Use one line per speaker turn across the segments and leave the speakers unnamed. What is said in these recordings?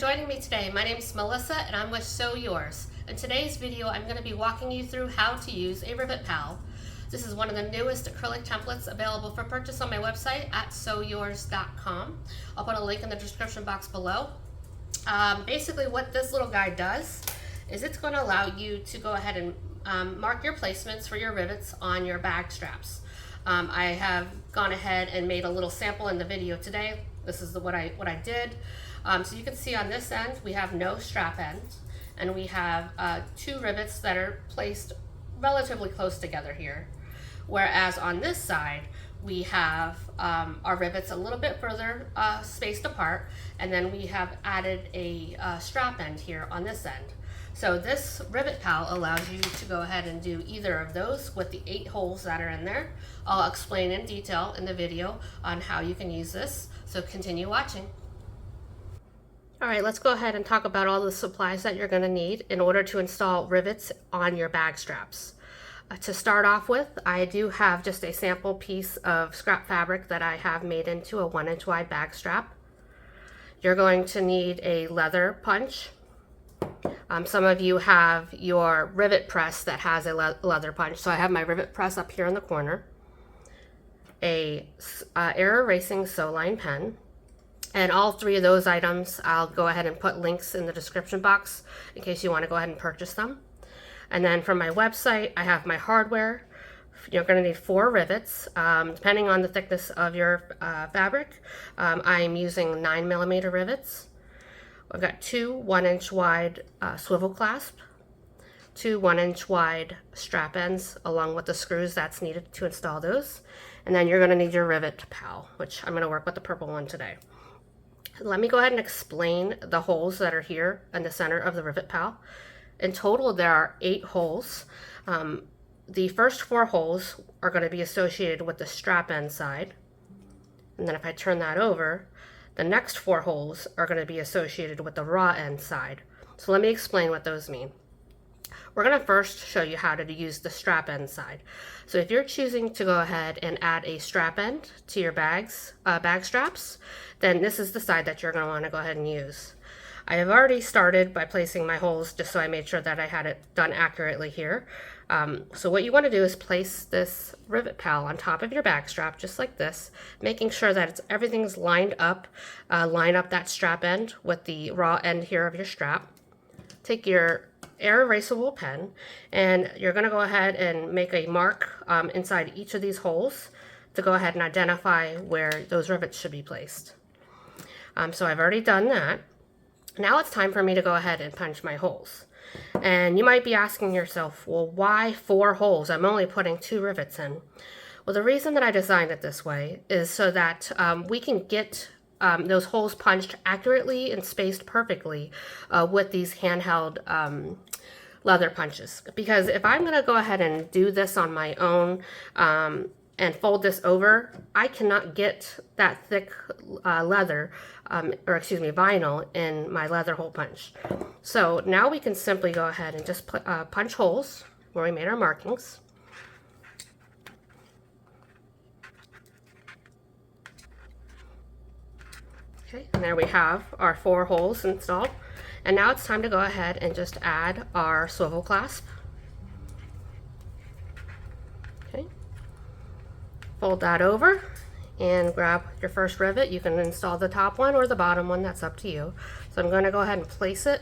joining me today. My name is Melissa and I'm with Sew Yours. In today's video, I'm going to be walking you through how to use a Rivet Pal. This is one of the newest acrylic templates available for purchase on my website at sewyours.com. I'll put a link in the description box below. Basically what this little guide does is it's going to allow you to go ahead and mark your placements for your rivets on your bag straps. I have gone ahead and made a little sample in the video today. This is what I did. So you can see on this end we have no strap end, and we have two rivets that are placed relatively close together here. Whereas on this side we have our rivets a little bit further spaced apart, and then we have added a strap end here on this end. So this Rivet Pal allows you to go ahead and do either of those with the 8 holes that are in there. I'll explain in detail in the video on how you can use this, so continue watching. All right, let's go ahead and talk about all the supplies that you're going to need in order to install rivets on your bag straps. To start off with, I do have just a sample piece of scrap fabric that I have made into a 1-inch wide bag strap. You're going to need a leather punch. Some of you have your rivet press that has a leather punch, so I have my rivet press up here in the corner. A air erasing sew line pen. And all 3 of those items, I'll go ahead and put links in the description box in case you want to go ahead and purchase them. And then from my website, I have my hardware. You're going to need 4 rivets, depending on the thickness of your fabric. I'm using 9mm rivets. I've got 2 1-inch wide swivel clasp, 2 1-inch wide strap ends, along with the screws that's needed to install those. And then you're going to need your Rivet Pal, which I'm going to work with the purple one today. Let me go ahead and explain the holes that are here in the center of the Rivet Pal. In total, there are 8 holes. The first 4 holes are going to be associated with the strap end side. And then if I turn that over, the next 4 holes are going to be associated with the raw end side. So let me explain what those mean. We're going to first show you how to use the strap end side. So if you're choosing to go ahead and add a strap end to your bag straps, then this is the side that you're going to want to go ahead and use. I have already started by placing my holes just so I made sure that I had it done accurately here. So what you want to do is place this Rivet Pal on top of your bag strap just like this, making sure that everything's lined up. Line up that strap end with the raw end here of your strap. Take your air erasable pen, and you're going to go ahead and make a mark inside each of these holes to go ahead and identify where those rivets should be placed. So I've already done that. Now it's time for me to go ahead and punch my holes. And you might be asking yourself, well, why 4 holes? I'm only putting 2 rivets in. Well, the reason that I designed it this way is so that we can get those holes punched accurately and spaced perfectly with these handheld leather punches. Because if I'm going to go ahead and do this on my own and fold this over, I cannot get that thick vinyl in my leather hole punch. So now we can simply go ahead and just punch holes where we made our markings. Okay, and there we have our 4 holes installed. And now it's time to go ahead and just add our swivel clasp. Okay, fold that over and grab your first rivet. You can install the top one or the bottom one, that's up to you. So I'm going to go ahead and place it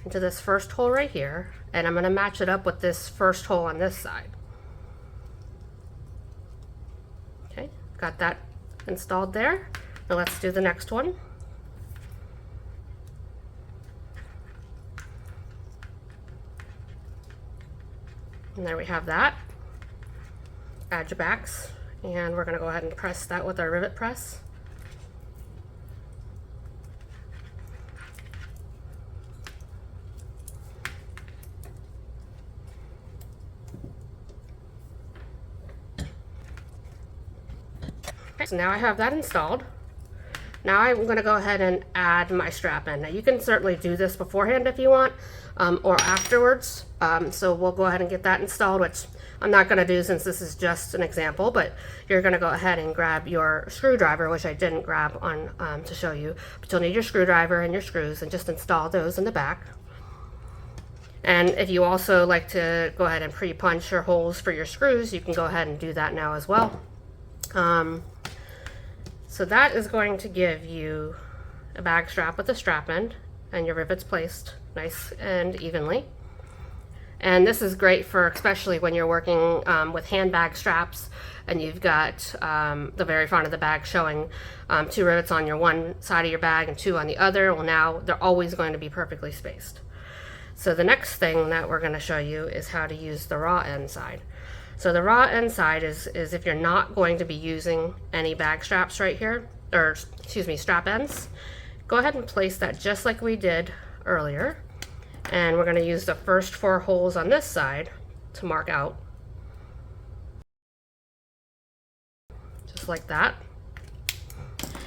into this first hole right here, and I'm going to match it up with this first hole on this side. Okay, got that installed there. Now let's do the next one. And there we have that. Add your backs, and we're going to go ahead and press that with our rivet press. Okay, so now I have that installed. Now I'm going to go ahead and add my strap in. Now you can certainly do this beforehand if you want, or afterwards. So we'll go ahead and get that installed, which I'm not going to do since this is just an example, but you're going to go ahead and grab your screwdriver, which I didn't grab on to show you, but you'll need your screwdriver and your screws, and just install those in the back. And if you also like to go ahead and pre-punch your holes for your screws, you can go ahead and do that now as well. So that is going to give you a bag strap with a strap end and your rivets placed nice and evenly. And this is great for especially when you're working with handbag straps and you've got the very front of the bag showing 2 rivets on your one side of your bag and 2 on the other. Well, now they're always going to be perfectly spaced. So the next thing that we're going to show you is how to use the raw end side. So the raw end side is if you're not going to be using any bag straps right here, or excuse me, strap ends, go ahead and place that just like we did earlier. And we're going to use the first 4 holes on this side to mark out. Just like that.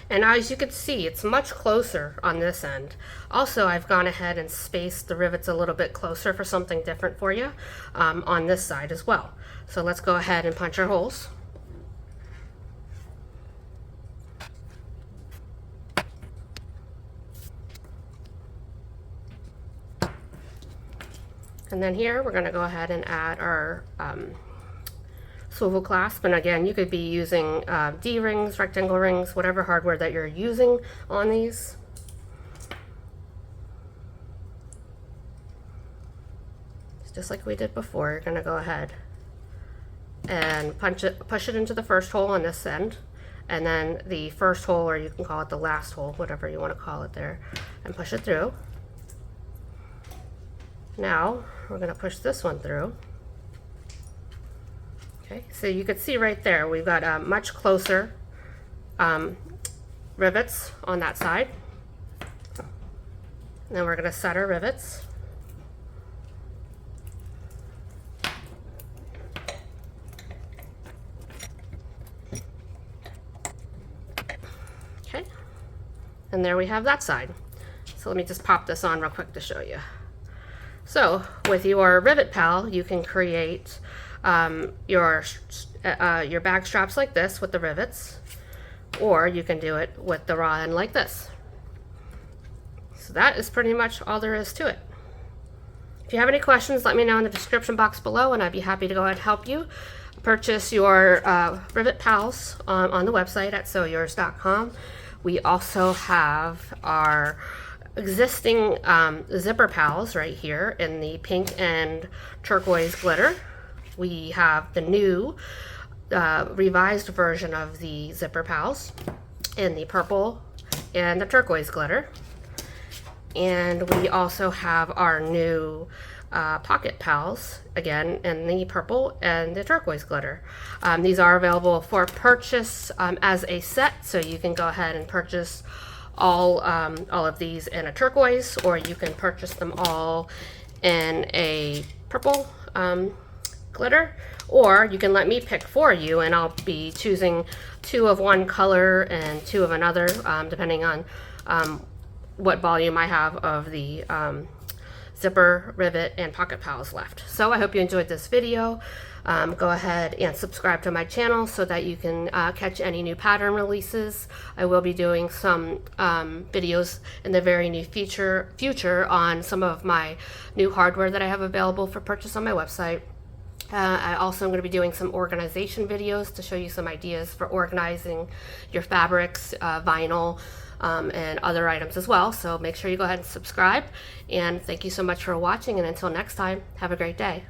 And as you can see, it's much closer on this end. Also, I've gone ahead and spaced the rivets a little bit closer for something different for you on this side as well. So let's go ahead and punch our holes. And then here we're going to go ahead and add our swivel clasp. And again, you could be using D-rings, rectangle rings, whatever hardware that you're using on these. It's just like we did before. You're going to go ahead and push it into the first hole on this end, and then the first hole, or you can call it the last hole, whatever you want to call it there, and push it through. Now we're going to push this one through. Okay, so you can see right there we've got much closer rivets on that side. And then we're going to set our rivets. Okay, and there we have that side. So let me just pop this on real quick to show you. So with your Rivet Pal, you can create your bag straps like this with the rivets, or you can do it with the raw end like this. So that is pretty much all there is to it. If you have any questions, let me know in the description box below, and I'd be happy to go ahead and help you. Purchase your Rivet Pals on the website at sewyours.com. We also have our existing zipper pals right here in the pink and turquoise glitter. We have the new revised version of the zipper pals in the purple and the turquoise glitter. And we also have our new pocket pals, again in the purple and the turquoise glitter. These are available for purchase as a set, so you can go ahead and purchase all of these in a turquoise, or you can purchase them all in a purple glitter, or you can let me pick for you, and I'll be choosing 2 of one color and 2 of another, depending on what volume I have of the zipper, rivet, and pocket pals left. So I hope you enjoyed this video. Go ahead and subscribe to my channel so that you can catch any new pattern releases. I will be doing some videos in the very near future on some of my new hardware that I have available for purchase on my website. I also am going to be doing some organization videos to show you some ideas for organizing your fabrics, vinyl, and other items as well. So make sure you go ahead and subscribe, and thank you so much for watching, and until next time, have a great day.